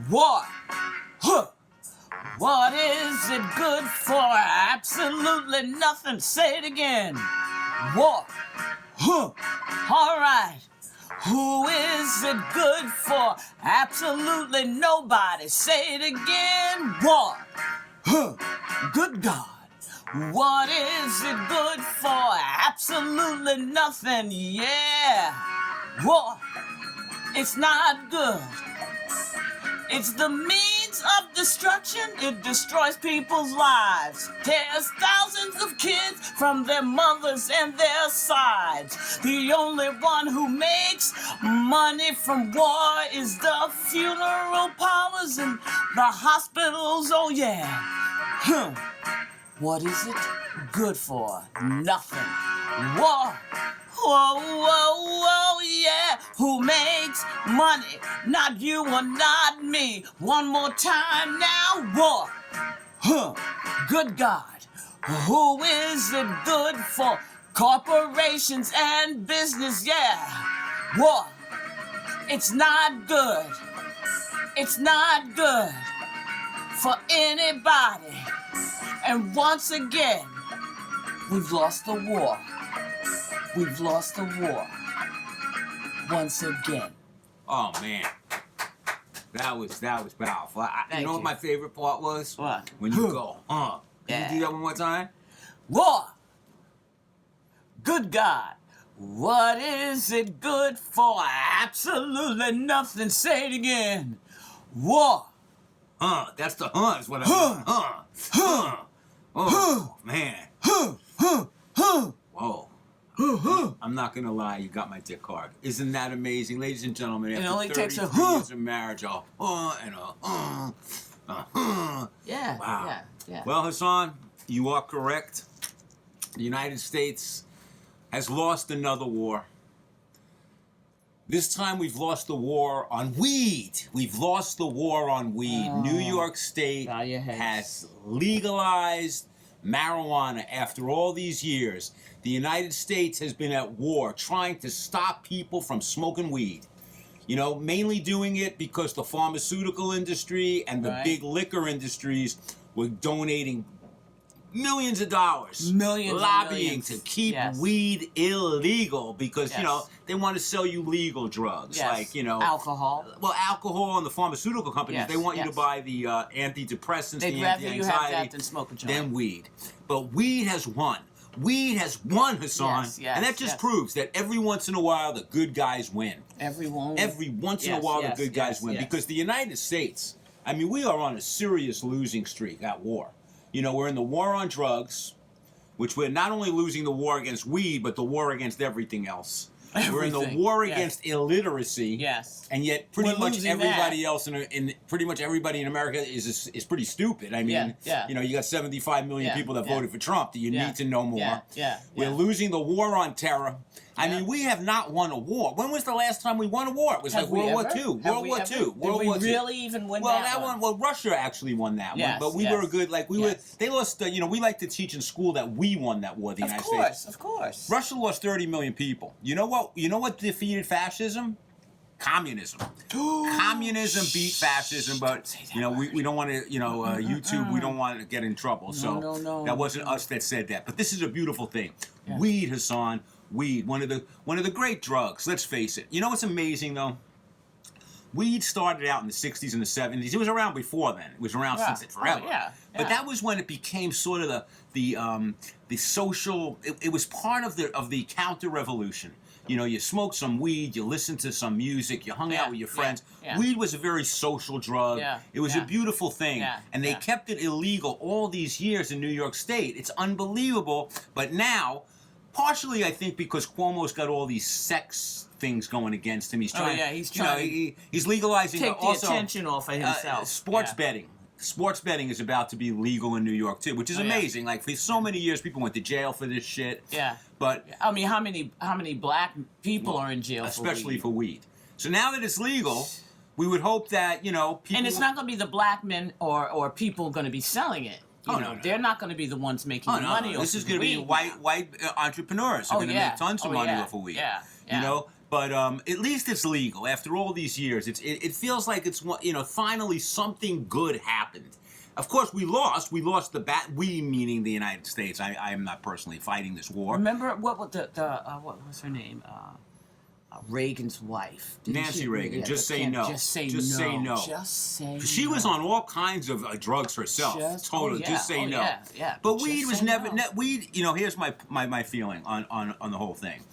What? Huh. What is it good for? Absolutely nothing. Say it again. What? Huh. All right. Who is it good for? Absolutely nobody. Say it again. What? Huh. Good God. What is it good for? Absolutely nothing. Yeah. What? It's not good. It's the means of destruction. It destroys people's lives. Tears thousands of kids from their mothers and their sides. The only one who makes money from war is the funeral parlors and the hospitals. Oh yeah. Huh. What is it good for? Nothing. War. Whoa, whoa, whoa, yeah. Who makes money? Not you or not me. One more time now. War. Huh. Good God. Who is it good for? Corporations and business, yeah. War. It's not good. It's not good for anybody. And once again, we've lost the war. We've lost the war. Once again. Oh man, that was powerful. You know what my favorite part was? What? When you go, Can Yeah. you do that one more time? War. Good God. What is it good for? Absolutely nothing. Say it again. War. That's the is what I mean. Oh man. Whoa. I'm not gonna lie, you got my dick hard. Isn't that amazing, ladies and gentlemen? After It only takes a 33 years of marriage, and Yeah. Wow. Yeah. Well, Hassan, you are correct. The United States has lost another war. This time we've lost the war on weed. We've lost the war on weed. New York State has legalized marijuana after all these years. The United States has been at war trying to stop people from smoking weed. You know, mainly doing it because the pharmaceutical industry and the big liquor industries were donating millions of dollars, lobbying to keep weed illegal because, you know, they want to sell you legal drugs like, you know, alcohol. Well, alcohol and the pharmaceutical companies, they want you to buy the antidepressants, They'd the rather anti-anxiety, you have that than smoke a joint. than weed. But weed has won. Weed has won, Hassan. And that just proves that every once in a while the good guys win. Every once in a while the good guys win. Because the United States, I mean, we are on a serious losing streak at war. You know, we're in the war on drugs, which we're not only losing the war against weed, but the war against everything else. We're in the war against illiteracy. And yet pretty much everybody else in pretty much everybody in America is pretty stupid. I mean, you know, you got 75 million people that voted for Trump. You need to know more. We're losing the war on terror. I mean, we have not won a war. When was the last time we won a war? It was like World War II. World War II. Did we really even win that one? Well, Russia actually won that one. But we were a good, like, they lost, you know, we like to teach in school that we won that war, the United States. Of course. Russia lost 30 million people. You know what? You know what defeated fascism? Communism. Communism beat fascism, but, you know, we don't want to, you know, YouTube, we don't want to get in trouble. So that wasn't us that said that. But this is a beautiful thing. Weed, Hassan. Weed, one of the great drugs. Let's face it. You know what's amazing though? Weed started out in the 60s and the 70s. It was around before then. It was around since forever. But that was when it became sort of the social. It was part of the counter-revolution. You know, you smoked some weed, you listened to some music, you hung out with your friends. Weed was a very social drug. It was a beautiful thing. And they kept it illegal all these years in New York State. It's unbelievable. But now, partially, I think, because Cuomo's got all these sex things going against him. He's trying. He's trying. You know, he's legalizing. Take the attention off of himself. Sports betting. Sports betting is about to be legal in New York too, which is amazing. Like for so many years, people went to jail for this shit. But I mean, how many black people are in jail, especially for weed? So now that it's legal, we would hope that, you know, people. And it's not going to be the black men or people going to be selling it. You know, no. They're not going to be the ones making the money. This is going to be white entrepreneurs who are going to make tons of money off of weed. You know, But at least it's legal. After all these years, it feels like it's, you know, finally something good happened. Of course, we lost. We lost the we meaning the United States. I am not personally fighting this war. Remember what was what was her name? Reagan's wife. Nancy Reagan. Yeah, just say no. Just say just no. Say no. Just say no. She was on all kinds of drugs herself. Totally. Just say no. Yeah. But weed was never. Weed. You know, here's my feeling on the whole thing.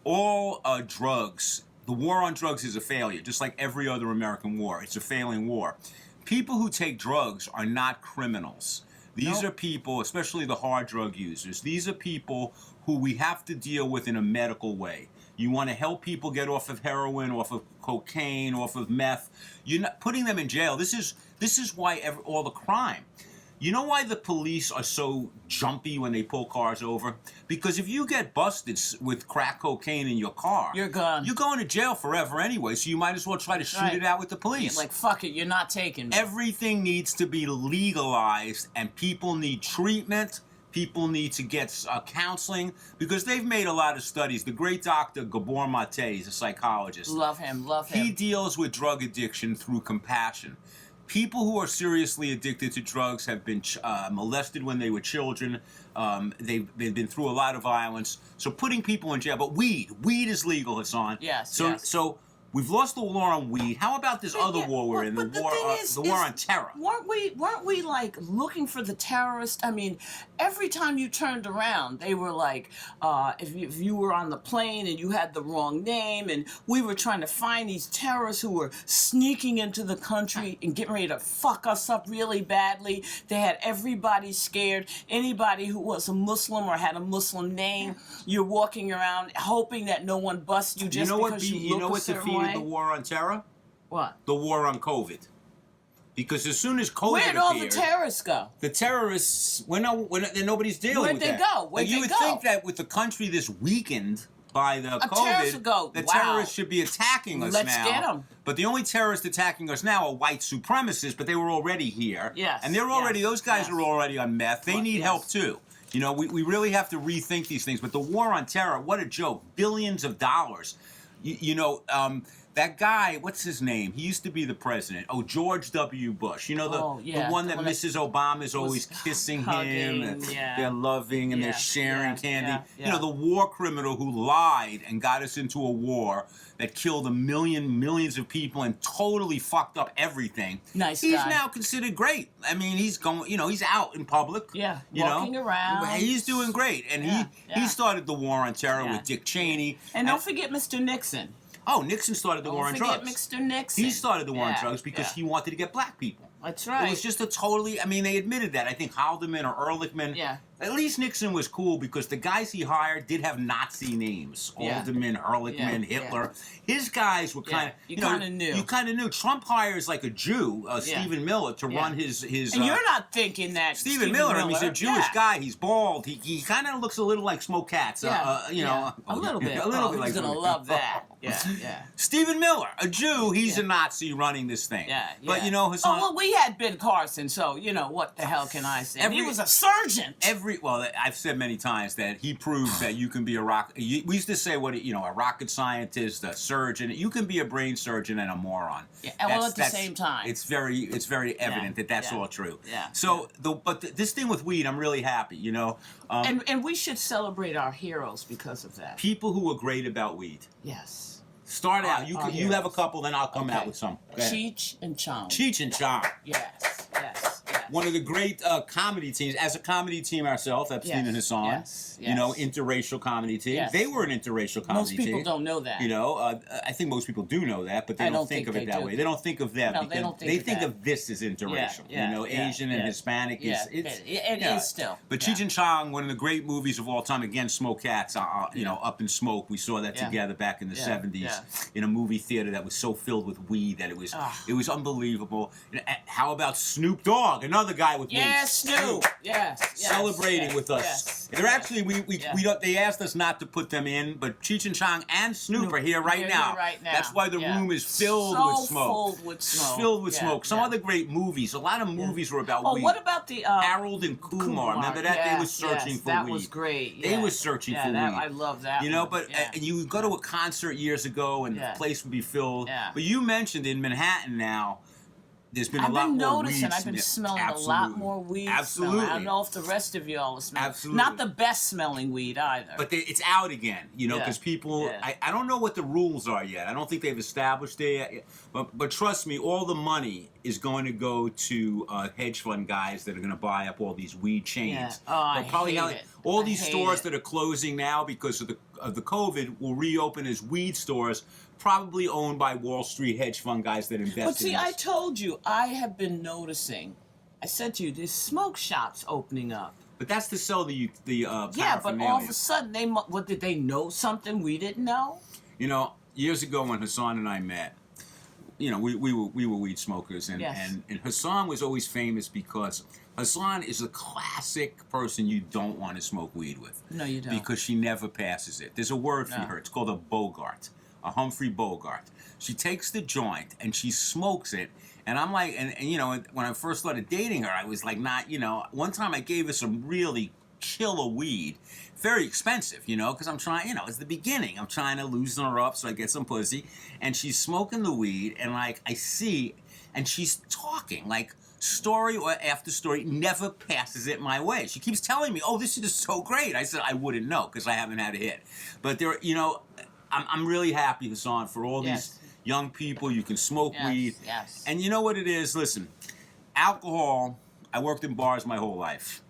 All drugs. The war on drugs is a failure, just like every other American war. It's a failing war. People who take drugs are not criminals. These are people, especially the hard drug users, these are people who we have to deal with in a medical way. You want to help people get off of heroin, off of cocaine, off of meth. You're not putting them in jail. This is why all the crime. You know why the police are so jumpy when they pull cars over? Because if you get busted with crack cocaine in your car, you're gone. You're going to jail forever anyway, so you might as well try to shoot it out with the police. Like, fuck it, you're not taking me. Everything needs to be legalized, and people need treatment. People need to get counseling, because they've made a lot of studies. The great Dr. Gabor Mate is a psychologist. Love him. He deals with drug addiction through compassion. People who are seriously addicted to drugs have been molested when they were children. They've been through a lot of violence. So putting people in jail. But weed is legal, Hassan. Yes. So we've lost the war on weed. How about this other war we're in? The war on terror. Weren't we like looking for the terrorists? I mean, every time you turned around, they were like, if you were on the plane and you had the wrong name, and we were trying to find these terrorists who were sneaking into the country and getting ready to fuck us up really badly. They had everybody scared. Anybody who was a Muslim or had a Muslim name, you're walking around hoping that no one busts you just because you look a certain way. The war on terror? What? The war on COVID. Because as soon as COVID Where'd all the terrorists go? The terrorists, nobody's dealing Where'd with they that. go? Where'd they go? You would think that with the country this weakened by the COVID, the terrorists should be attacking us now. Let's get them. But the only terrorists attacking us now are white supremacists, but they were already here. Yes. And they're already, those guys are already on meth. They need help too. You know, we really have to rethink these things. But the war on terror, what a joke. Billions of dollars. That guy, what's his name? He used to be the president. Oh, George W. Bush. You know, the one that Mrs. Obama is always kissing him. And they're loving and they're sharing candy. You know, the war criminal who lied and got us into a war that killed millions of people and totally fucked up everything. Nice He's guy. now considered great. I mean, he's going, he's out in public. Yeah, walking around. He's doing great. And he started the war on terror with Dick Cheney. And don't forget Mr. Nixon. Oh, Nixon started the war on drugs. Don't forget Mr. Nixon. He started the war on drugs because he wanted to get black people. That's right. It was just they admitted that. I think Haldeman or Ehrlichman. Yeah. At least Nixon was cool because the guys he hired did have Nazi names. Haldeman, Ehrlichman, Hitler. His guys were kind of... You kind of knew. You kind of knew. Trump hires like a Jew, Stephen Miller, to run his... And you're not thinking that Stephen Miller, I mean, he's a Jewish guy. He's bald. He kind of looks a little like Smoke Cats. A little bit. A little bit like he's going to love that. Yeah. Stephen Miller, a Jew, he's a Nazi running this thing. Yeah. But, Hassan... Oh, well, we had Ben Carson, so, what the hell can I say? He was a surgeon. I've said many times that he proves that you can be we used to say a rocket scientist, a surgeon. You can be a brain surgeon and a moron. Yeah, at the same time. It's very evident that that's all true. Yeah. So, this thing with weed, I'm really happy, and we should celebrate our heroes because of that. People who are great about weed. Yes. Start out. You have a couple, then I'll come out with some. Cheech and Chong. Cheech and Chong. Yes. One of the great comedy teams, as a comedy team ourselves, Epstein and Hassan. Yes. Interracial comedy team. Yes. They were an interracial comedy team. Most people don't know that. I think most people do know that, but they don't think of it that way. They don't think of them. No, because they don't think they of think that. of this as interracial. Asian and Hispanic it is still. But Cheech and Chong, one of the great movies of all time, again, Smoke Cats, Up in Smoke. We saw that together back in the 70s in a movie theater that was so filled with weed that it was unbelievable. How about Snoop Dogg? another guy with Yes, wings. Snoop. Yes. Celebrating with us. Yes, They're actually we don't. They asked us not to put them in, but Cheech and Chong and Snoop are here right now. That's why the room is filled with smoke. Filled with smoke. Some other great movies. A lot of movies were about weed. What about the Harold and Kumar? Remember that? They were searching for weed. That was great. They were searching for weed. I love that. You know, but and you would go to a concert years ago, and the place would be filled. Yeah. But you mentioned in Manhattan now. There's been a lot more weed. I've been smelling a lot more weed. Absolutely. I don't know if the rest of y'all are smelling. Absolutely. Not the best smelling weed either. But it's out again, you know, because people. I don't know what the rules are yet. I don't think they've established it yet. But trust me, all the money is going to go to hedge fund guys that are going to buy up all these weed chains. Yeah. Oh, I hate it. All these stores that are closing now because of the COVID will reopen as weed stores. Probably owned by Wall Street hedge fund guys that invest in this. But see, I told you, I have been noticing. I said to you, there's smoke shops opening up. But that's to sell the yeah, but all of a sudden, did they know something we didn't know? You know, years ago when Hassan and I met, you know, we were weed smokers, and Hassan was always famous because Hassan is a classic person you don't want to smoke weed with. No, you don't. Because she never passes it. There's a word for her. It's called a Bogart. A Humphrey Bogart. She takes the joint and she smokes it, and I'm like, and you know, when I first started dating her, I was like, not, you know, one time I gave her some really killer weed, very expensive, you know, because I'm trying, you know, it's the beginning. I'm trying to loosen her up so I get some pussy, and she's smoking the weed, and like I see, and she's talking like story or after story, never passes it my way. She keeps telling me, "Oh, this is so great." I said I wouldn't know because I haven't had a hit, but there, you know. I'm really happy, Hassan, for all these young people. You can smoke weed. Yes. And you know what it is? Listen, alcohol, I worked in bars my whole life.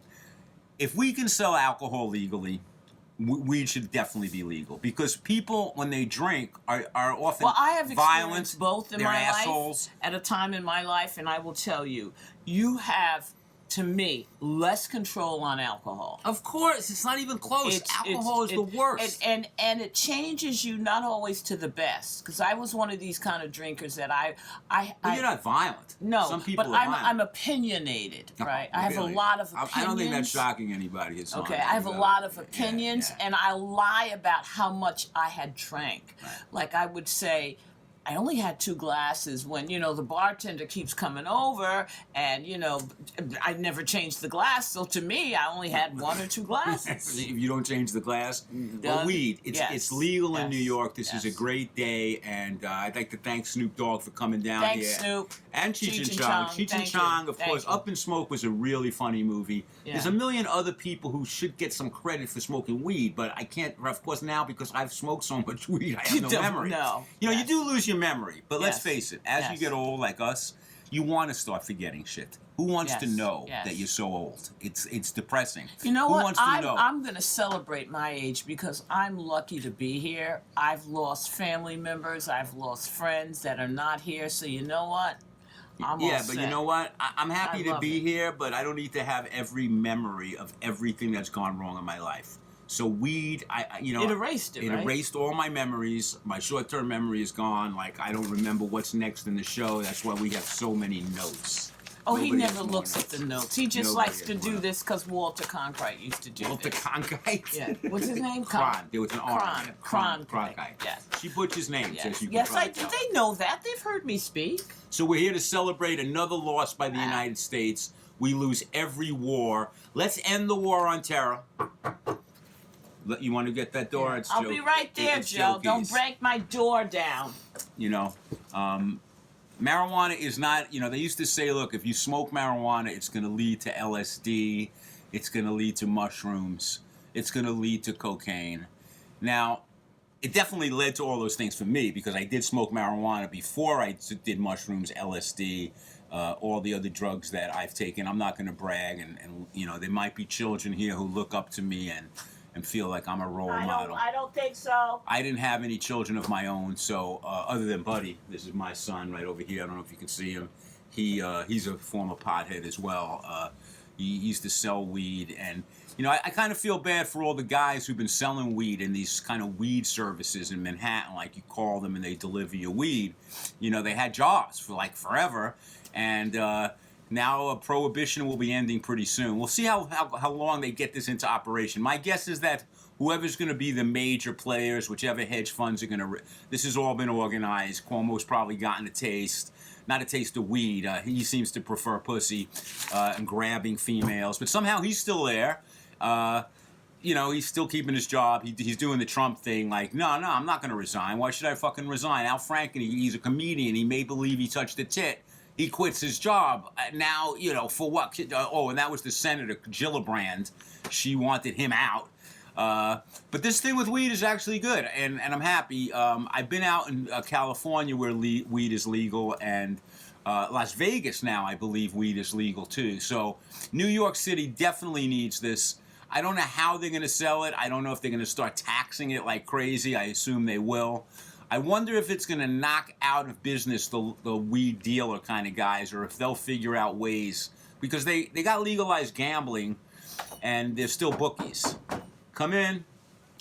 If we can sell alcohol legally, weed should definitely be legal. Because people, when they drink, are often Well, I have violent. experienced both in they're my assholes. life, at a time in my life, and I will tell you, you have, to me, less control on alcohol. Of course, it's not even close. Alcohol is the worst. And it changes you not always to the best. Because I was one of these kind of drinkers that But you're not violent. No, some people but are violent. I'm opinionated, right? I have a lot of opinions. I don't think that's shocking anybody. Okay, I have a lot of opinions, and I lie about how much I had drank. Right. Like I would say, I only had 2 glasses when, you know, the bartender keeps coming over and, you know, I never changed the glass. So to me, I only had 1 or 2 glasses. If you don't change the glass. Well, weed, it's legal in New York. This is a great day. And I'd like to thank Snoop Dogg for coming down here. Thanks, Snoop. And Cheech and Chong. Cheech and Chong, of course. Up in Smoke was a really funny movie. Yeah. There's a million other people who should get some credit for smoking weed, but I can't, of course, now because I've smoked so much weed, I have no memory. You know, you do lose your memory, but let's face it, as you get old like us, you want to start forgetting shit. Who wants to know that you're so old? It's depressing. You know Who what? wants to know? I'm going to celebrate my age because I'm lucky to be here. I've lost family members. I've lost friends that are not here. So you know what? I'm all but set. you know what? I'm happy to be here, but I don't need to have every memory of everything that's gone wrong in my life. So weed, you know, it erased it. It erased all my memories. My short-term memory is gone. Like I don't remember what's next in the show. That's why we have so many notes. Oh, he never looks at the notes. He just likes to do this because Walter Cronkite used to do this. Walter Cronkite? Yeah. What's his name? Cron. There was an R. Cronkite. Yes. She butchers names. Yes, I do. They know that. They've heard me speak. So we're here to celebrate another loss by the United States. We lose every war. Let's end the war on terror. You want to get that door? It's I'll be right there, Joe. Don't break my door down. You know, marijuana is not, you know, they used to say, look, if you smoke marijuana, it's going to lead to LSD. It's going to lead to mushrooms. It's going to lead to cocaine. Now, it definitely led to all those things for me because I did smoke marijuana before I did mushrooms, LSD, all the other drugs that I've taken. I'm not going to brag, and you know, there might be children here who look up to me and feel like I'm a role model. I don't think so. I didn't have any children of my own, so other than Buddy, this is my son right over here. I don't know if you can see him. He's a former pothead as well. He used to sell weed, and you know, I kind of feel bad for all the guys who've been selling weed in these kind of weed services in Manhattan. Like you call them and they deliver your weed. You know, they had jobs for like forever, and Now prohibition will be ending pretty soon. We'll see how long they get this into operation. My guess is that whoever's going to be the major players, whichever hedge funds are going to... This has all been organized. Cuomo's probably gotten a taste. Not a taste of weed. He seems to prefer pussy and grabbing females. But somehow he's still there. He's still keeping his job. He's doing the Trump thing, like, no, I'm not going to resign. Why should I fucking resign? Al Franken, he's a comedian. He may believe he touched a tit. He quits his job. Now, for what? And that was the Senator, Gillibrand. She wanted him out. But this thing with weed is actually good, and I'm happy. I've been out in California where weed is legal, and Las Vegas now, I believe weed is legal too. So New York City definitely needs this. I don't know how they're going to sell it. I don't know if they're going to start taxing it like crazy. I assume they will. I wonder if it's going to knock out of business the weed dealer kind of guys, or if they'll figure out ways, because they got legalized gambling, and they're still bookies. Come in,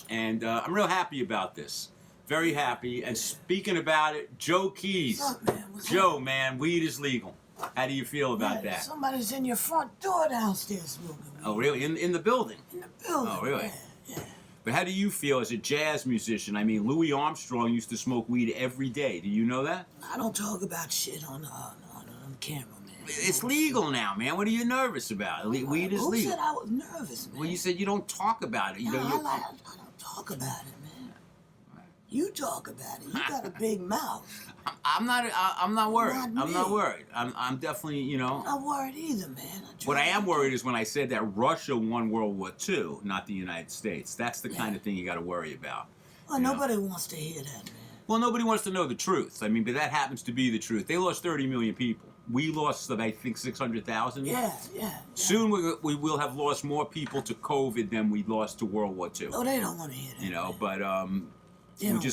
and I'm real happy about this. Very happy. And speaking about it, Joe Keys. What's up, man? Joe, man, weed is legal. How do you feel about that? Somebody's in your front door downstairs smoking weed. Oh, really? In the building? In the building. Oh, really? Yeah. But how do you feel as a jazz musician? I mean, Louis Armstrong used to smoke weed every day. Do you know that? I don't talk about shit on camera, man. It's legal now, man. What are you nervous about? Weed is Who legal. said I was nervous, man? Well, you said you don't talk about it. I don't talk about it, man. You talk about it. You got a big mouth. I'm not worried. Not I'm not worried. I'm definitely, I'm not worried either, man. What I am worried is when I said that Russia won World War II, not the United States. That's the kind of thing you got to worry about. Well, nobody wants to hear that, man. Well, nobody wants to know the truth. I mean, but that happens to be the truth. They lost 30 million people. We lost, I think, 600,000. Yeah. Soon we will have lost more people to COVID than we lost to World War II. No, they don't want to hear that. But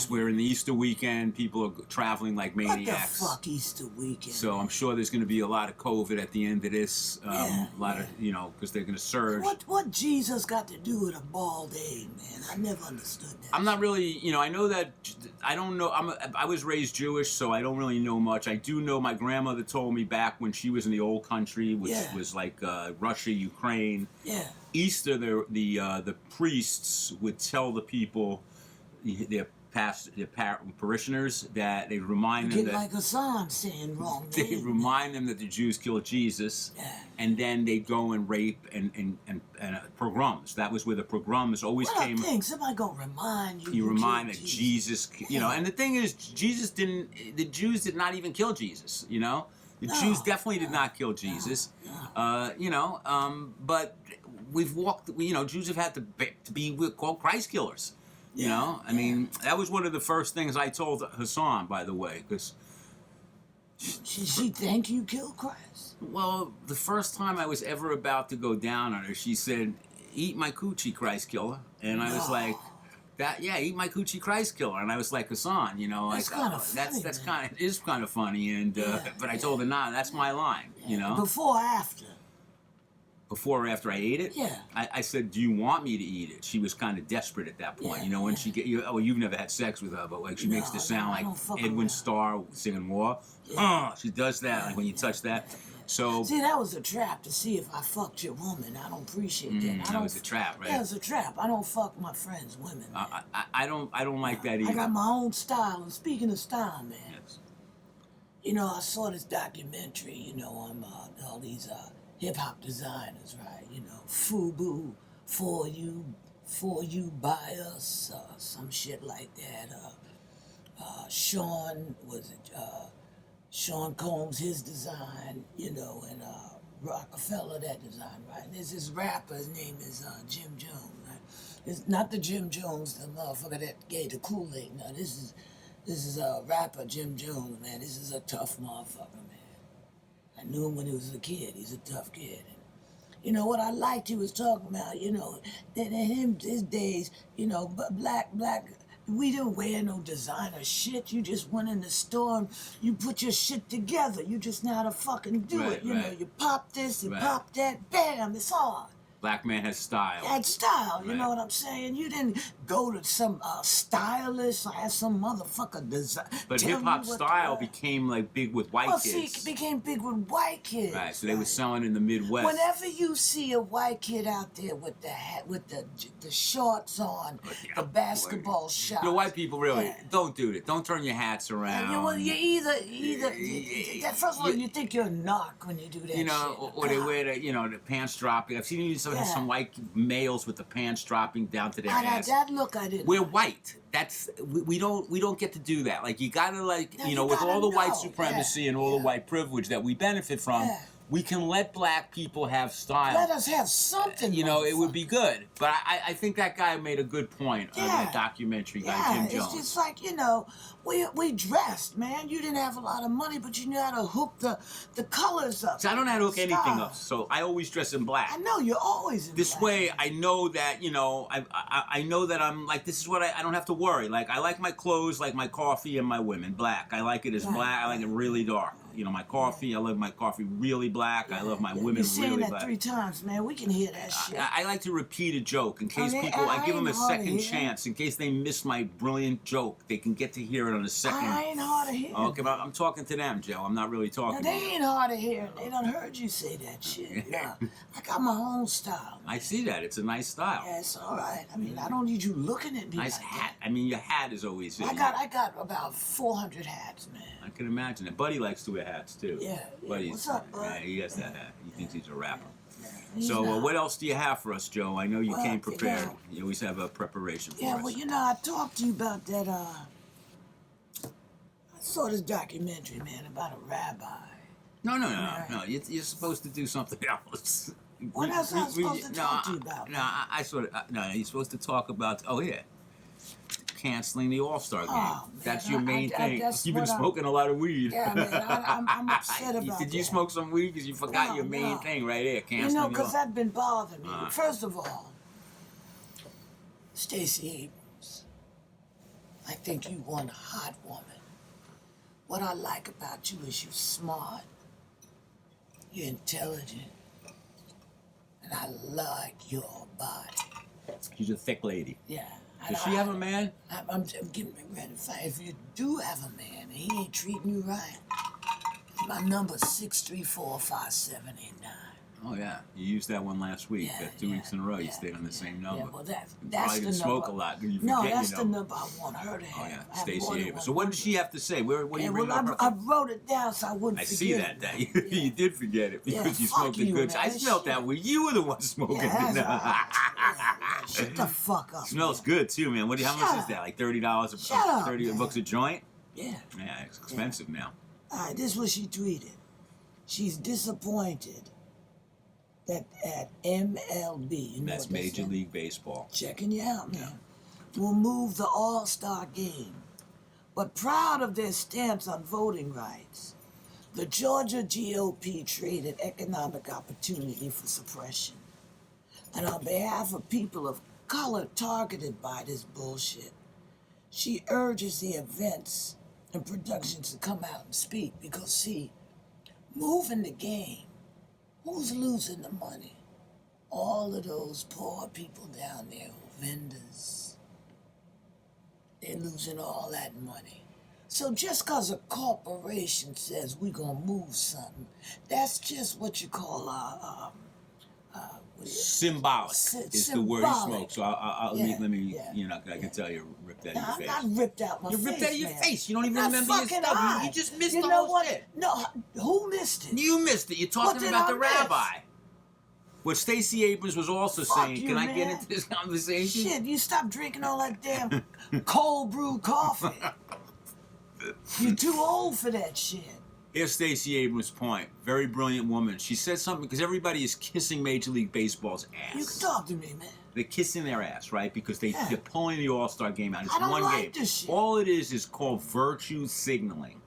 we're in the Easter weekend. People are traveling like maniacs. What the fuck Easter weekend? So I'm sure there's going to be a lot of COVID at the end of this. A lot of, because they're going to surge. What Jesus got to do with a bald egg, man? I never understood that. I'm not really, I know that, I don't know, I was raised Jewish, so I don't really know much. I do know my grandmother told me back when she was in the old country, which was like Russia, Ukraine. Yeah. Easter, the priests would tell the people, their parishioners, that they remind them that, like Hassan saying wrong. they remind them that the Jews killed Jesus, and then they go and rape and pogroms. That was where the pogroms always came. Somebody gonna remind you. You remind that Jesus, and the thing is, the Jews did not even kill Jesus. The Jews definitely did not kill Jesus. But we've walked. Jews have had to be called Christ killers. I mean, that was one of the first things I told Hassan, by the way, because she think you killed Christ? Well, the first time I was ever about to go down on her, she said, "Eat my coochie, Christ killer," and I was like, eat my coochie, Christ killer," and I was like, Hassan, that's kind of funny. It is kind of funny, and but I told her, nah, that's my line, Before or after? Before or after I ate it? Yeah. I said, "Do you want me to eat it?" She was kind of desperate at that point. When she get you, you've never had sex with her, but like she makes the sound like Edwin Starr singing War. She does that, like when you touch that. So see, that was a trap to see if I fucked your woman. I don't appreciate that. That was a trap, right? That was a trap. I don't fuck my friends' women. I don't like that either. I got my own style. And speaking of style, man, I saw this documentary. On all these hip-hop designers, right? FUBU, for you by us, some shit like that. Sean Combs, his design, and Rockefeller, that design, right? And there's this rapper, his name is Jim Jones, right? It's not the Jim Jones, the motherfucker that gave the Kool-Aid. No, this is a rapper, Jim Jones, man. This is a tough motherfucker, man. I knew him when he was a kid. He's a tough kid. And, what I liked he was talking about, his days, black, we didn't wear no designer shit. You just went in the store and you put your shit together. You just know how to fucking do it. You pop this, you pop that, bam, it's on. Black man has style. Had style, you Right. know what I'm saying? You didn't go to some stylist or have some motherfucker design. But tell hip you hop what to style wear. became like big with white Well, see, kids. it became big with white kids. Right, so they were selling in the Midwest. Whenever you see a white kid out there with the hat, with the shorts on, Yeah, the basketball shorts. You know, white people really Yeah. don't do that. Don't turn your hats around. You either first of all, you think you're a narc when you do that. You know, shit. or they wear the pants dropping. I've seen even some white males with the pants dropping down to their ass. That look I didn't. We're white. That's we don't get to do that. Like you gotta you with all the white know. supremacy and all the white privilege that we benefit from, we can let black people have style. Let us have something. It would be good. But I think that guy made a good point. Yeah. That documentary guy, Jim Jones. It's just like, we dressed, man. You didn't have a lot of money, but you knew how to hook the colors up. So I don't know how to hook anything Style. up. So I always dress in black. I know you're always in This black. way, I know that I know that I'm like this is what I don't have to worry. Like I like my clothes, like my coffee and my women black. I like it as black. I like it really dark. My coffee. I love my coffee really black. I love my women You're saying really that black. 3 times, man. We can hear that shit. I like to repeat a joke in case I people. I give them a ain't hard to second hear. chance in case they miss my brilliant joke. They can get to hear it on a second. I ain't hard to hear. Okay, but I'm talking to them, Joe. I'm not really Now, talking. they to you. ain't hard to hear. They done heard you say that shit. Yeah. I got my own style. I see that. It's a nice style. Yeah, it's all right. I mean, I don't need you looking at me Nice like hat. I mean, your hat is always. that. I got about 400 hats, man. I can imagine it. Buddy likes to wear hats too. Yeah. Buddy's, What's up, bud? Yeah, he has that hat. He thinks he's a rapper. He's So, not. what else do you have for us, Joe? I know you Well, came prepared. you know- You always have a preparation for Yeah, us. well, I talked to you about that, I saw this documentary, man, about a rabbi. No. You're supposed to do something else. What else am I supposed to talk to you about? No, I sort of. No, you're supposed to talk about. Oh yeah. Canceling the All-Star game. Oh, man, That's your main thing. that's You've been what I'm- smoking a lot of weed. Yeah, man, I'm upset about Did you that. smoke some weed? Because you forgot No, your main no. thing right there. Canceling the Because All-Star. that's been bothering me. Uh. First of all, Stacey Abrams, I think you one hot woman. What I like about you is you're smart, you're intelligent, and I like your body. She's a thick lady. Yeah. Does she have a man? I'm getting ready to find. If you do have a man and he ain't treating you right, my number 6345789. Oh yeah, you used that one last week. Yeah, 2 weeks in a row, you stayed on the same number. Yeah, well, that's Probably the didn't number. smoke a lot. You No, forget that's your the number. number I want her to have. Oh yeah, I have more Stacey than Abrams. one So what number. did she have to say? Where Yeah, you well, bring up I her? wrote it down so I wouldn't I forget see it, that. man. You did forget it Yeah, because you fuck smoked a you, good. man. I smelled Shit. that weed. You were the one smoking Yeah, it. that's Shut the fuck up. Smells good too, man. How Shut much is up. that? Like $30 Shut up, 30 man. bucks a joint? Yeah. Yeah, it's expensive now. All right, this is what she tweeted. She's disappointed that at MLB, you know That's what that Major stands- League Baseball. Checking you out, man. Will move the All-Star game, but proud of their stance on voting rights. The Georgia GOP traded economic opportunity for suppression. And on behalf of people of color targeted by this bullshit, she urges the events and productions to come out and speak because, see, moving the game, who's losing the money? All of those poor people down there, vendors. They're losing all that money. So just because a corporation says we're going to move something, that's just what you call Symbolic is the word you smoke. So let me, I can tell you, ripped out of your face. I'm not ripped out my face. You ripped out of your man. face. You don't even Not remember your fucking stuff. I. You just missed You the know whole what? shit. No, who missed it? You missed it. You're What talking did about I the miss? rabbi. What Stacey Abrams was also Fuck saying. you, Can I get man. into this conversation? Shit, you stop drinking all that damn cold brew coffee. You're too old for that shit. Here's Stacey Abrams' point. Very brilliant woman. She said something because everybody is kissing Major League Baseball's ass. You can talk to me, man. They're kissing their ass, right? Because they're pulling the All-Star game out. It's I don't one like game. this shit. All it is called virtue signaling.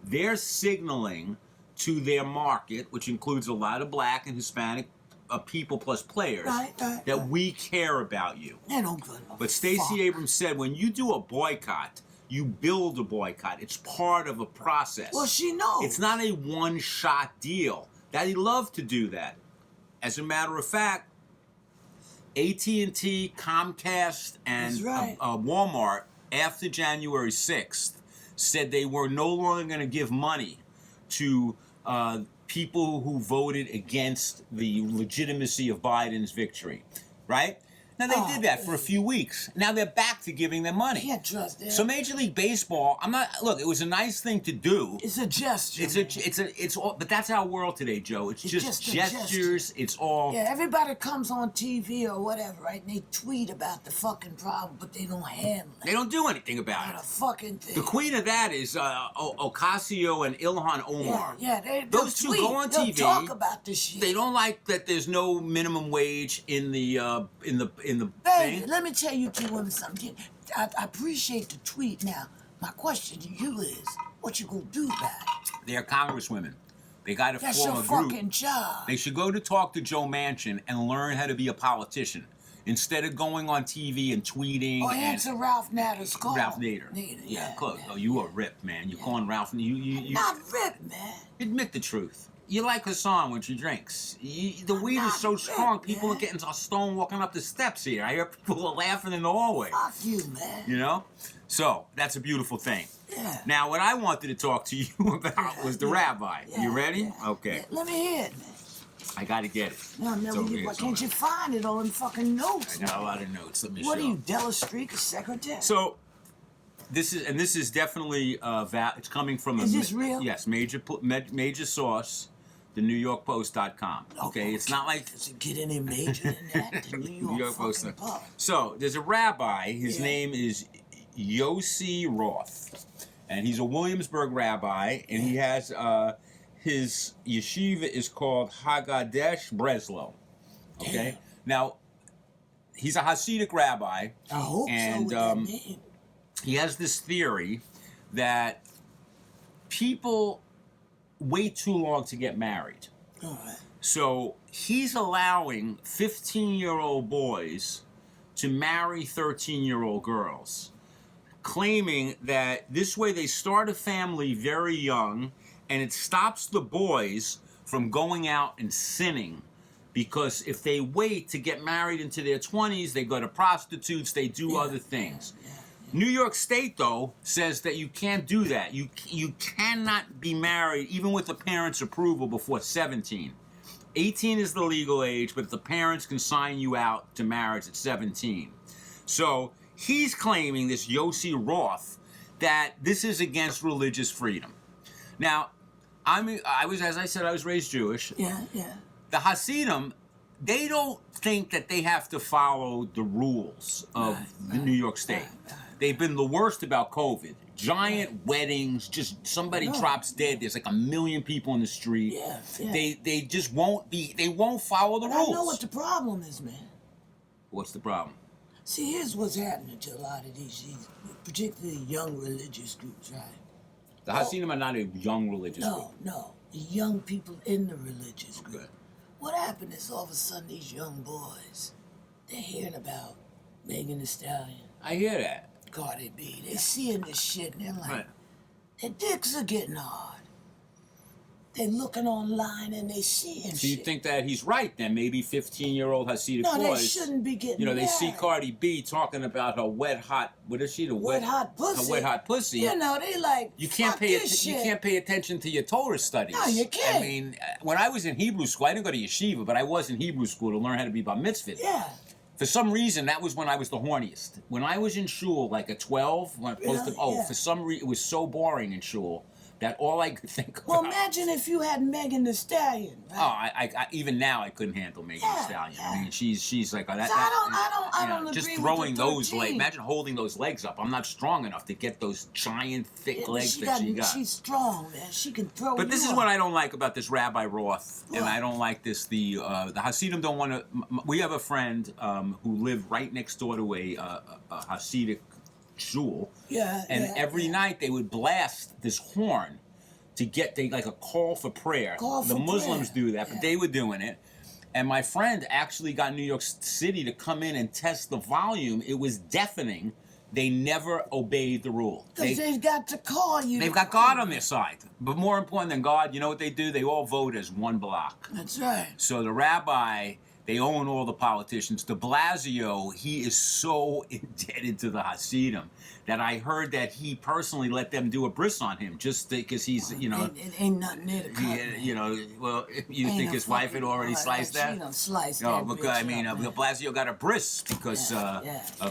They're signaling to their market, which includes a lot of black and Hispanic people plus players, that we care about you. They don't give a But Stacey fuck. Abrams said when you do a boycott, you build a boycott. It's part of a process. Well, she knows. It's not a one-shot deal. Daddy loved to do that. As a matter of fact, AT&T, Comcast, and That's right. Walmart, after January 6th, said they were no longer going to give money to people who voted against the legitimacy of Biden's victory, right? Now, they did that for a few weeks. Now they're back to giving them money. Can't trust them. So Major League Baseball, look, it was a nice thing to do. It's a gesture. It's all, but that's our world today, Joe. It's just gestures. It's all. Yeah, everybody comes on TV or whatever, right? And they tweet about the fucking problem, but they don't handle it. They don't do anything about Not it. a fucking thing. The queen of that is Ocasio and Ilhan Omar. Those two tweet. go on They'll TV. talk about this shit. They don't like that there's no minimum wage in the Baby, thing. let me tell you two women something. I appreciate the tweet. Now, my question to you is, what you gonna do about it? They're congresswomen. They got to That's form your a group. fucking job. They should go to talk to Joe Manchin and learn how to be a politician instead of going on TV and tweeting. Or and answer Ralph Nader's call. Ralph Nader. Yeah, close. Oh, you are ripped, man. You're calling Ralph. You Not ripped, man. admit the truth. You like Hassan when she drinks. The weed is so not strong, ripped, people man. are getting stoned walking up the steps here. I hear people are laughing in the hallway. Fuck you, man. You know? So, that's a beautiful thing. Yeah. Now, what I wanted to talk to you about was the rabbi. You ready? Yeah. Okay. Yeah, let me hear it, man. I got to get it. No, It's over here why can't you somewhere. find it on fucking notes? I got a lot of notes. Let me What show are you, Della Streak, secretary? So, this is definitely it's coming from Is this real? Yes, major source, the NewYorkPost.com. Okay, it's not like Does it get any major than that? The New York Post. fucking Post. So there's a rabbi. His Yeah. name is Yossi Roth, and he's a Williamsburg rabbi, and he has his yeshiva is called Hagadesh Breslau. Okay, Damn. now he's a Hasidic rabbi. I hope And, so with that name. He has this theory that people wait too long to get married. All right. So he's allowing 15-year-old boys to marry 13-year-old girls, claiming that this way they start a family very young, and it stops the boys from going out and sinning. Because if they wait to get married into their 20s, they go to prostitutes, they do other things. New York State, though, says that you can't do that. You cannot be married, even with the parents' approval, before 17. 18 is the legal age, but the parents can sign you out to marriage at 17. So he's claiming, this Yossi Roth, that this is against religious freedom. Now, I was raised Jewish. Yeah. The Hasidim, they don't think that they have to follow the rules of New York State. They've been the worst about COVID. Giant weddings, just somebody drops dead. There's like 1 million people in the street. Yeah. They just won't follow the rules. I know what the problem is, man. What's the problem? See, here's what's happening to a lot of these particularly young religious groups, right? The Hasidim are not a young religious group. No. The young people in the religious group. Okay. What happened is all of a sudden these young boys, they're hearing about Megan Thee Stallion, I hear that. Cardi B. They're seeing this shit and they're like, Right. their dicks are getting hard. They're looking online and they seeing shit. So you think that he's right then? Maybe 15-year-old Hasidic No, they boys. shouldn't be getting You know, they see married. Cardi B talking about her wet hot. What is she? The Wet hot pussy. Her wet hot pussy. You know, they like, You can't fuck pay. this You shit. can't pay attention to your Torah studies. No, you can't. I mean, when I was in Hebrew school, I didn't go to yeshiva, but I was in Hebrew school to learn how to be bar mitzvah. Yeah. For some reason, that was when I was the horniest. When I was in shul, like at 12, when I posted, Yeah. for some reason, it was so boring in shul that all I could think about. Well, imagine if you had Megan Thee Stallion. Right? Oh, I even now I couldn't handle Megan Thee Yeah, Stallion. yeah. I mean, she's like that. So I don't just agree with throwing the those 13. legs. Imagine holding those legs up. I'm not strong enough to get those giant, thick legs that she got. She's strong, man. She can throw. But this you is up. what I don't like about this Rabbi Roth, and What? I don't like this. The Hasidim don't want to. We have a friend who lived right next door to a Hasidic shul, and every night they would blast this horn to get like a call for prayer. The Muslims do that, but they were doing it. And my friend actually got New York City to come in and test the volume. It was deafening. They never obeyed the rule. Because they've got to call you. They've got God on their side. But more important than God, you know what they do? They all vote as one block. That's right. So the rabbi They own all the politicians. De Blasio, he is so indebted to the Hasidim that I heard that he personally let them do a bris on him just because he's, you know... It ain't nothing there to cut, man. You know, well, you think his wife had already sliced that? She done sliced No, that because, bitch I mean, up, De Blasio got a bris because of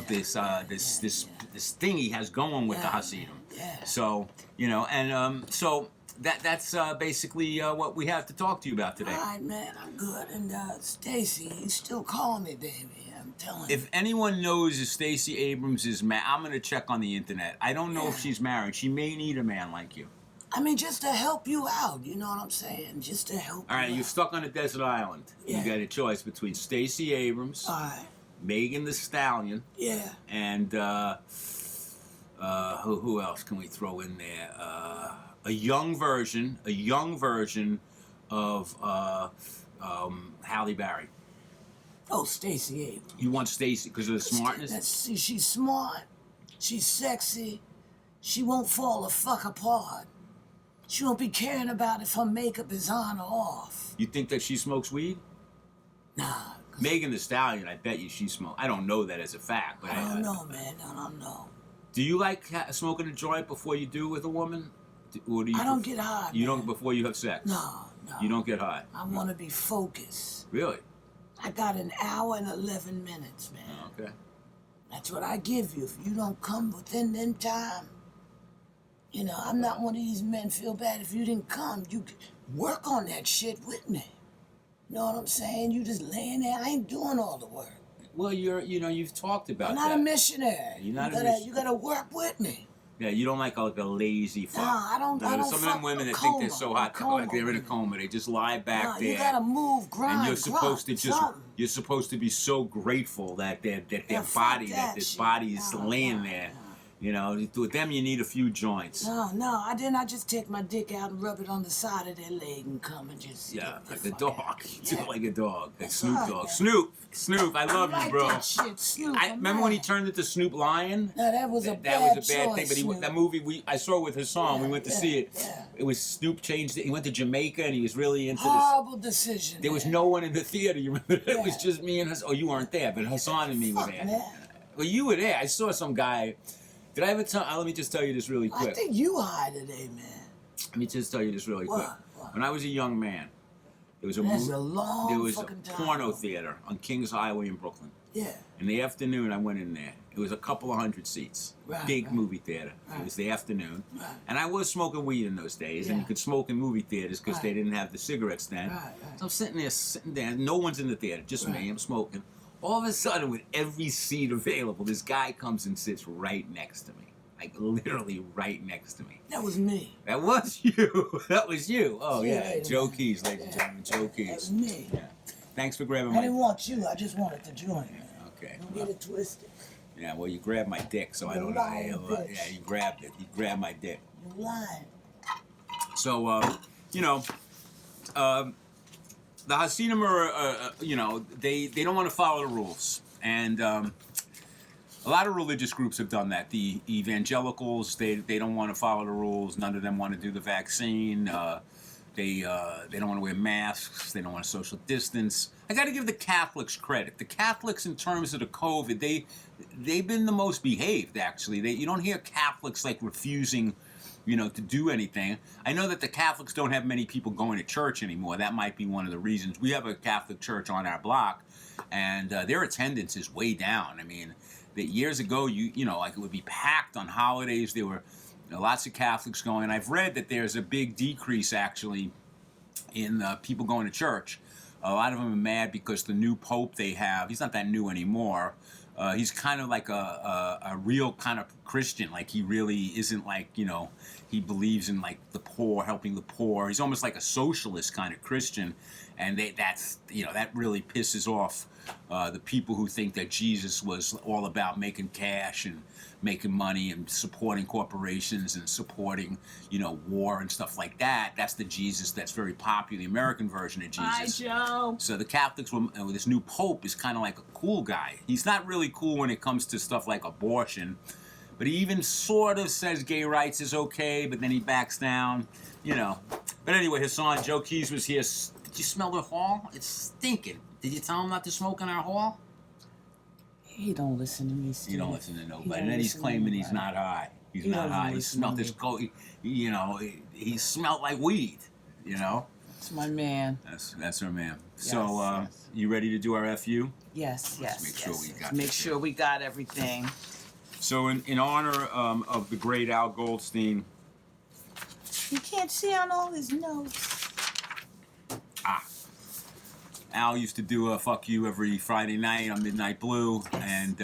this thing he has going with the Hasidim. Yeah. So, you know, and so... That's basically what we have to talk to you about today. All right, man, I'm good. And Stacey, you still call me, baby. I'm telling you. If anyone knows if Stacey Abrams is married, I'm going to check on the internet. I don't know if she's married. She may need a man like you. I mean, just to help you out. You know what I'm saying? Just to help All right, you you're out. stuck on a desert island. Yeah. You got a choice between Stacey Abrams, All right. Megan the Stallion, Yeah. and who else can we throw in there? A young version of Halle Berry. Oh, Stacey Abrams. You want Stacey because of the smartness? See, she's smart. She's sexy. She won't fall the fuck apart. She won't be caring about if her makeup is on or off. You think that she smokes weed? Nah. Megan the Stallion, I bet you she smokes. I don't know that as a fact, but I don't know, man. I don't know. Do you like smoking a joint before you do with a woman? Or do you I don't get high. You man. don't before you have sex? No. You don't get high? I want to be focused. Really? I got an hour and 11 minutes, man. Okay. That's what I give you. If you don't come within them time, you know, I'm not one of these men feel bad if you didn't come. You work on that shit with me. You know what I'm saying? You just laying there. I ain't doing all the work. Well, you've talked about I'm that. not a missionary. You're not You gotta work with me. Yeah, you don't like a lazy fuck. No, I don't Some of them women that think they're so hot, like they're in a coma. coma, they just lie back there. You gotta move, grind, and you're supposed to something. you're supposed to be so grateful that their fuck body, that that this shit. body is laying there. You know, with them you need a few joints. No, I didn't. I just take my dick out and rub it on the side of their leg and come and just... Yeah, like a dog. You do like a dog. Like That's Snoop right, Dogg. man. Snoop, I love I you, bro. like that shit, Snoop. Remember when he turned into Snoop Lion? No, that was a That bad was a bad choice, thing, but Snoop. that movie I saw with Hassan. We went to see it. Yeah. It was Snoop changed it. He went to Jamaica and he was really into this. Horrible decision. There was man. no one in the theater. You remember? It Yeah. was just me and Hassan. Oh, you weren't there, but Hassan and me were there. Man. Well, you were there. I saw some guy. Did I ever tell? Let me just tell you this really quick. I think you high today, man. Let me just tell you this really quick. What? When I was a young man, there was That's a long there was a fucking time. porno theater on Kings Highway in Brooklyn. Yeah. In the afternoon, I went in there. It was a couple of hundred seats. Right, Big right. movie theater. Right. It was the afternoon. Right. And I was smoking weed in those days, and Yeah. you could smoke in movie theaters because they Right. didn't have the cigarettes then. Right, right. So I'm sitting there. No one's in the theater, just me. I'm smoking. All of a sudden, with every seat available, this guy comes and sits right next to me. Like literally right next to me. That was me. That was you. That was you. Oh See you yeah, later, Joe man. Keys, ladies and gentlemen, Joe Keys. That was me. Yeah. Thanks for grabbing I didn't my. want you. I just wanted to join, man. Okay. Don't get it twisted. Yeah, well, you grabbed my dick, so I You don't lying know. bitch. Yeah, you grabbed it. You grabbed my dick. You're lying. So, you know, the Hasidim are, you know, they don't want to follow the rules, and a lot of religious groups have done that. The evangelicals, they don't want to follow the rules. None of them want to do the vaccine. They don't want to wear masks. They don't want to social distance. I got to give the Catholics credit. The Catholics, in terms of the COVID, they've been the most behaved. Actually, you don't hear Catholics like refusing, you know, to do anything. I know that the Catholics don't have many people going to church anymore. That might be one of the reasons. We have a Catholic church on our block, and their attendance is way down. I mean, that years ago, you know, like it would be packed on holidays. There were lots of Catholics going. I've read that there's a big decrease actually in people going to church. A lot of them are mad because the new pope they have, he's not that new anymore. He's kind of like a real kind of Christian. Like he really isn't like, you know, he believes in like the poor, helping the poor. He's almost like a socialist kind of Christian. And that's, you know, that really pisses off the people who think that Jesus was all about making cash and making money and supporting corporations and supporting, you know, war and stuff like that. That's the Jesus that's very popular, the American version of Jesus. Hi, Joe. So the Catholics, this new pope is kind of like a cool guy. He's not really cool when it comes to stuff like abortion, but he even sort of says gay rights is okay, but then he backs down, you know. But anyway, Hassan, Joe Keys was here Did you smell the hall? It's stinking. Did you tell him not to smoke in our hall? He don't listen to me, Steve. He don't listen to nobody. He And then he's listen to claiming he's nobody. not high. He's He not doesn't high. He listen smelled to his me. coat. You know, he smelled like weed. You know. It's my man. That's our man. So, yes. you ready to do our FU? Yes, yes. make sure yes, we yes. got Make this sure we got everything. So, in honor of the great Al Goldstein, You can't see on all his notes. Al used to do a fuck you every Friday night on Midnight Blue, and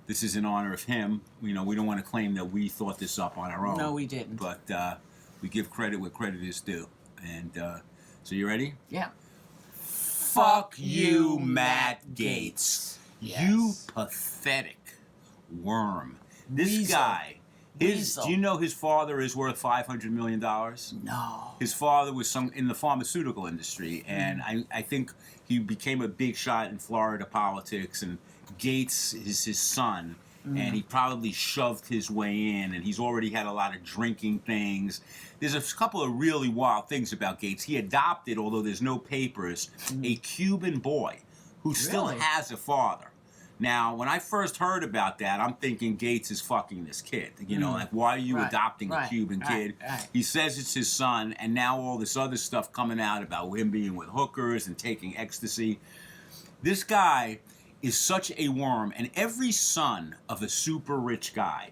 this is in honor of him. You know, we don't want to claim that we thought this up on our own. No, we didn't. But we give credit where credit is due. And so you ready? Yeah. Fuck you, Matt Gaetz. Yes. You pathetic worm. This Weasel. guy. Weasel. Do you know his father is worth $500 million? No. His father was in the pharmaceutical industry, and I think he became a big shot in Florida politics, and Gates is his son, and he probably shoved his way in, and he's already had a lot of drinking things. There's a couple of really wild things about Gates. He adopted, although there's no papers, a Cuban boy who still Really? has a father. Now, when I first heard about that, I'm thinking Gates is fucking this kid. You know, like, why are you Right, adopting a right, Cuban kid? right. He says it's his son, and now all this other stuff coming out about him being with hookers and taking ecstasy. This guy is such a worm, and every son of a super rich guy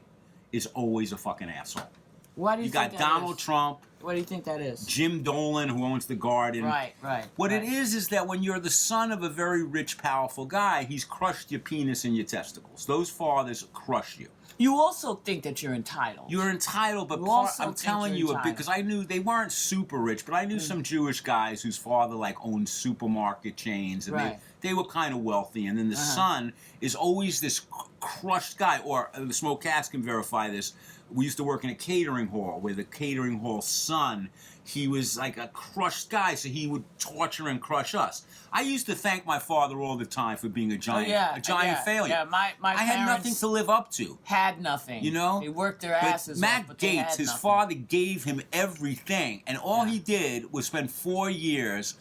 is always a fucking asshole. Why do you You think got that Donald is? Trump, What do you think that is? Jim Dolan, who owns The Garden. Right. What right. it is that when you're the son of a very rich, powerful guy, he's crushed your penis and your testicles. Those fathers crush you. You also think that you're entitled. You're entitled, but You also I'm think telling you're you a bit, entitled. because I knew they weren't super rich, but I knew some Jewish guys whose father like owned supermarket chains, and Right. they were kind of wealthy. And then the son is always this crushed guy. Or Smoke Cass can verify this. We used to work in a catering hall where the catering hall son, he was like a crushed guy, so he would torture and crush us. I used to thank my father all the time for being a giant failure. Yeah, my I had nothing parents to live up to. had nothing. You know? They worked their But asses Matt off, but they Gaetz, had his nothing. father gave him everything, and all he did was spend 4 years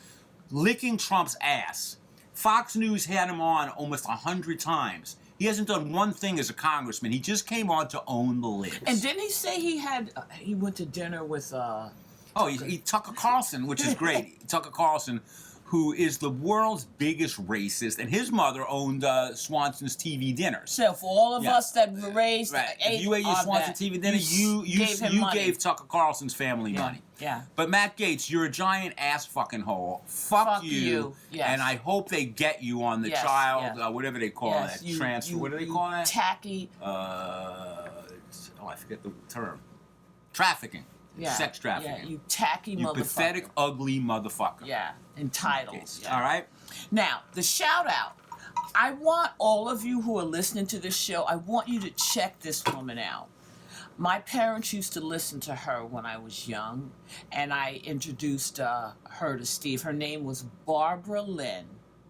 licking Trump's ass. Fox News had him on almost 100 times. He hasn't done one thing as a congressman. He just came on to own the libs. And didn't he say he went to dinner with he Tucker Carlson, which is great. Tucker Carlson, who is the world's biggest racist, and his mother owned Swanson's TV dinners. So for all of us that were raised, Right. ate If you ate your on Swanson that, TV dinner, you gave him money. gave Tucker Carlson's family money. Yeah. But Matt Gaetz, you're a giant ass fucking hole. Fuck you. Yes. And I hope they get you on the Yes, child, yes. whatever they call Yes, that, transfer. What do they call that? Tacky. I forget the term. Trafficking. Yeah. Sex trafficking. Yeah, you tacky You motherfucker. pathetic, ugly motherfucker. Yeah, entitled. Gaetz. Yeah. All right? Now, the shout out. I want all of you who are listening to this show, I want you to check this woman out. My parents used to listen to her when I was young, and I introduced her to Steve. Her name was Barbara Lynn.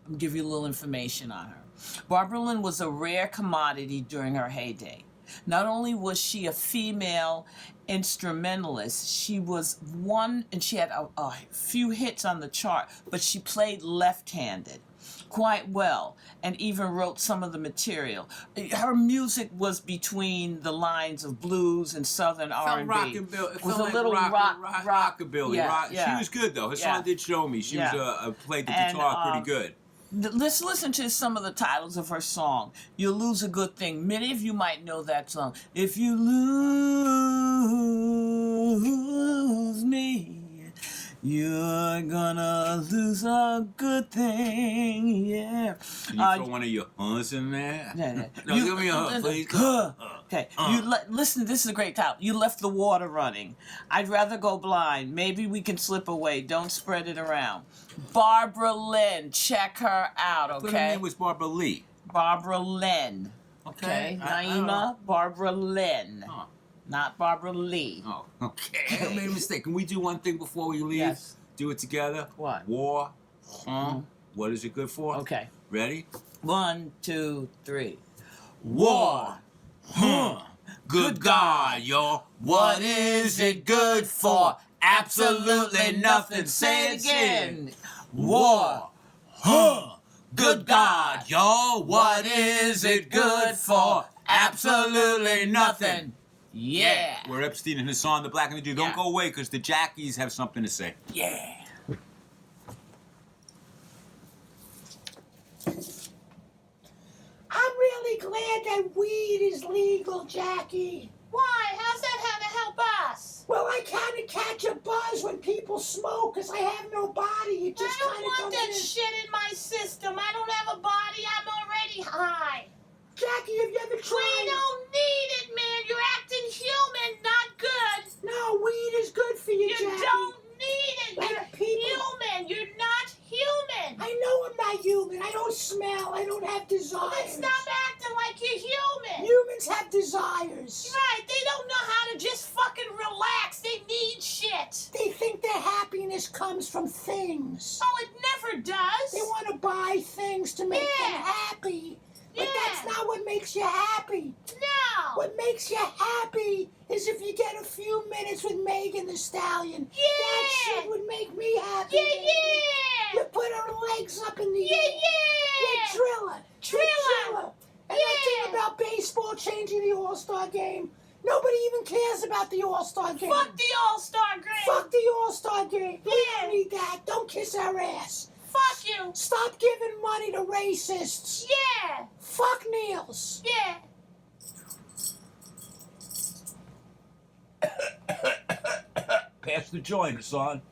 I'll give you a little information on her. Barbara Lynn was a rare commodity during her heyday. Not only was she a female instrumentalist, she was one, and she had a few hits on the chart, but she played left-handed quite well and even wrote some of the material. Her music was between the lines of blues and southern R&B. With a little rockabilly. Yeah. She was good though. Her son did show me. She was played the guitar pretty good. Let's listen to some of the titles of her song. You'll Lose a Good Thing. Many of you might know that song. If you lose me, you're gonna lose a good thing, yeah. Can you throw one of your huns in there? Yeah. No, give me a hun, please. Okay, listen, this is a great title. You left the water running. I'd rather go blind. Maybe we can slip away. Don't spread it around. Barbara Lynn, check her out, okay? Her name was Barbara Lee. Barbara Lynn. Okay. Naima, Barbara Lynn. Huh. Not Barbara Lee. Oh, okay. I made a mistake. Can we do one thing before we leave? Yes. Do it together? What? War. What is it good for? Okay. Ready? 1, 2, 3. War. Good God, yo. What is it good for? Absolutely nothing. Say it again. War. Huh. Good God, yo, what is it good for? Absolutely nothing. Yeah. We're Epstein and Hassan, the Black and the Jew. Don't Yeah. go away, because the Jackies have something to say. Yeah. I'm really glad that weed is legal, Jackie. Why? How's that gonna help us? Well, I kind of catch a buzz when people smoke because I have no body. It just I kind don't of want comes that in. shit in my system. I don't have a body. I'm already high. Jackie, have you ever We tried? don't need it, man. You're acting human, not good. No, weed is good for you, You Jackie. don't need it. Like You're people. human. You're not human. I know I'm not human. I don't smell. I don't have desires. Then stop acting like you're human. Humans have desires. Right, they don't know how to just fucking relax. They need shit. They think their happiness comes from things. Oh, it never does. They want to buy things to make them Yeah. happy. But Yeah. that's not what makes you happy. No. What makes you happy is if you get a few minutes with Megan the Stallion. Yeah. That shit would make me happy. Yeah, baby. yeah. You put her legs up in the Yeah, air. You yeah. drill her. Drill her. And that Yeah. thing about baseball changing the All-Star game, nobody even cares about the All-Star game. Fuck the All-Star game. Fuck the All-Star game. We Yeah. don't need that. Don't kiss our ass. Fuck you. Stop giving money to racists. Yeah. Fuck Niels. Yeah. Pass the joint, son.